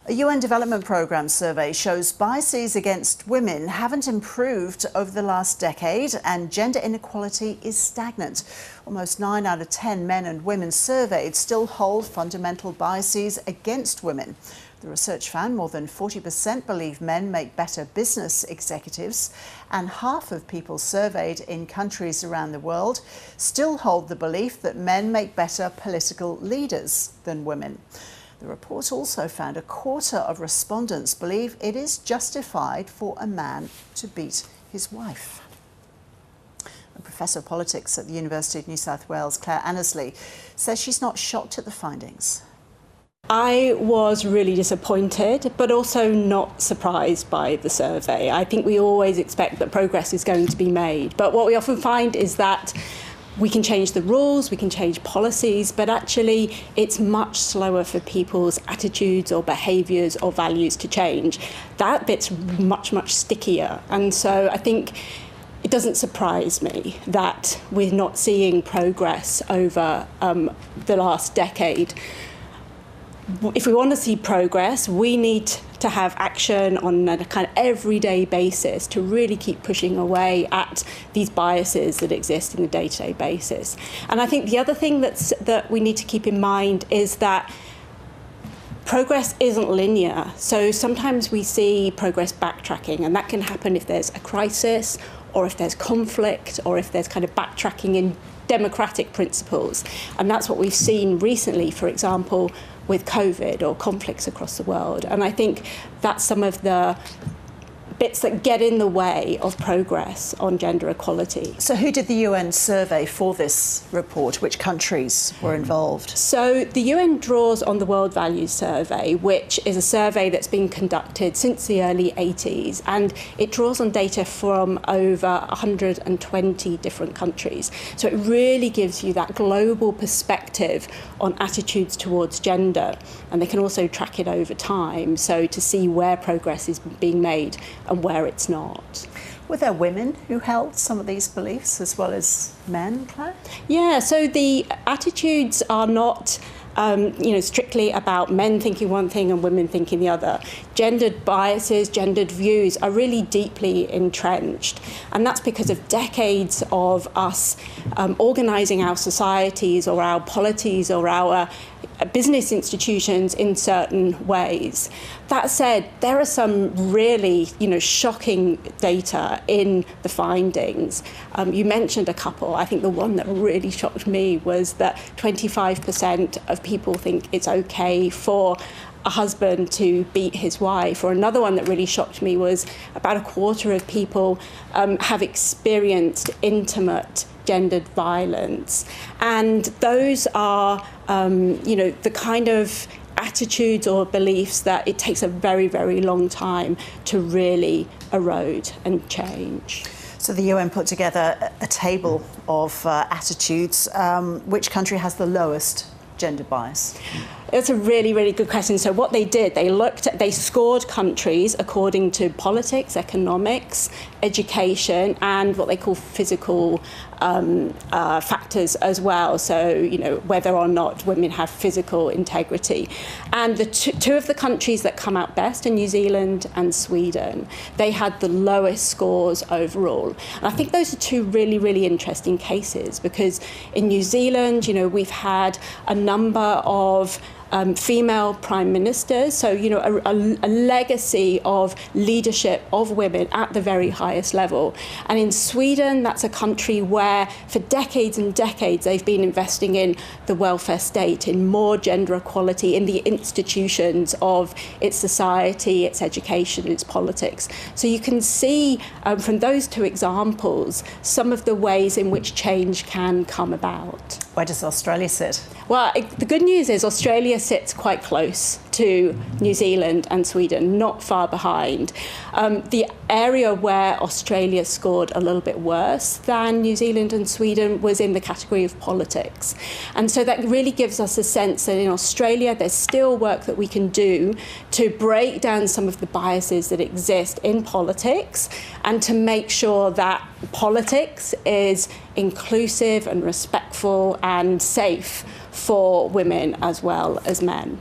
A UN Development Programme survey shows biases against women haven't improved over the last decade and gender inequality is stagnant. Almost 9 out of 10 men and women surveyed still hold fundamental biases against women. The research found more than 40% believe men make better business executives, and half of people surveyed in countries around the world still hold the belief that men make better political leaders than women. The report also found a quarter of respondents believe it is justified for a man to beat his wife. A professor of politics at the University of New South Wales, Annesley, says she's not shocked at the findings. I was really disappointed, but also not surprised by the survey. I think we always expect that progress is going to be made, but what we often find is that we can change the rules, we can change policies, but actually it's much slower for people's attitudes or behaviours or values to change. That bit's much, much stickier. And so I think it doesn't surprise me that we're not seeing progress over the last decade. If we want to see progress, we need to have action on a kind of everyday basis to really keep pushing away at these biases that exist in the day-to-day basis. And I think the other thing that we need to keep in mind is that progress isn't linear. So sometimes we see progress backtracking, and that can happen if there's a crisis or if there's conflict or if there's kind of backtracking in democratic principles. And that's what we've seen recently, for example, with COVID or conflicts across the world. And I think that's some of the bits that get in the way of progress on gender equality. So who did the UN survey for this report? Which countries were involved? So the UN draws on the World Values Survey, which is a survey that's been conducted since the early 80s, and it draws on data from over 120 different countries. So it really gives you that global perspective on attitudes towards gender, and they can also track it over time, so to see where progress is being made and where it's not. Were there women who held some of these beliefs as well as men, Claire? Yeah, so the attitudes are not strictly about men thinking one thing and women thinking the other. Gendered biases, gendered views are really deeply entrenched. And that's because of decades of us organising our societies or our polities or our business institutions in certain ways. That said, there are some really, shocking data in the findings. You mentioned a couple. I think the one that really shocked me was that 25% of people think it's okay for a husband to beat his wife. Or another one that really shocked me was about a quarter of people have experienced intimate gendered violence. And those are, the kind of attitudes or beliefs that it takes a very, very long time to really erode and change. So the UN put together a table of attitudes. Which country has the lowest gender bias? It's a really, really good question. So what they did, they scored countries according to politics, economics, education, and what they call physical factors as well. So, whether or not women have physical integrity. And the two of the countries that come out best are New Zealand and Sweden. They had the lowest scores overall. And I think those are two really, really interesting cases, because in New Zealand, we've had a number of female prime ministers, so a legacy of leadership of women at the very highest level. And in Sweden, that's a country where for decades and decades they've been investing in the welfare state, in more gender equality, in the institutions of its society, its education, its politics. So you can see from those two examples some of the ways in which change can come about. Where does Australia sit? Well, the good news is Australia sits quite close to New Zealand and Sweden, not far behind. The area where Australia scored a little bit worse than New Zealand and Sweden was in the category of politics. And so that really gives us a sense that in Australia there's still work that we can do to break down some of the biases that exist in politics and to make sure that politics is inclusive and respectful and safe for women as well as men.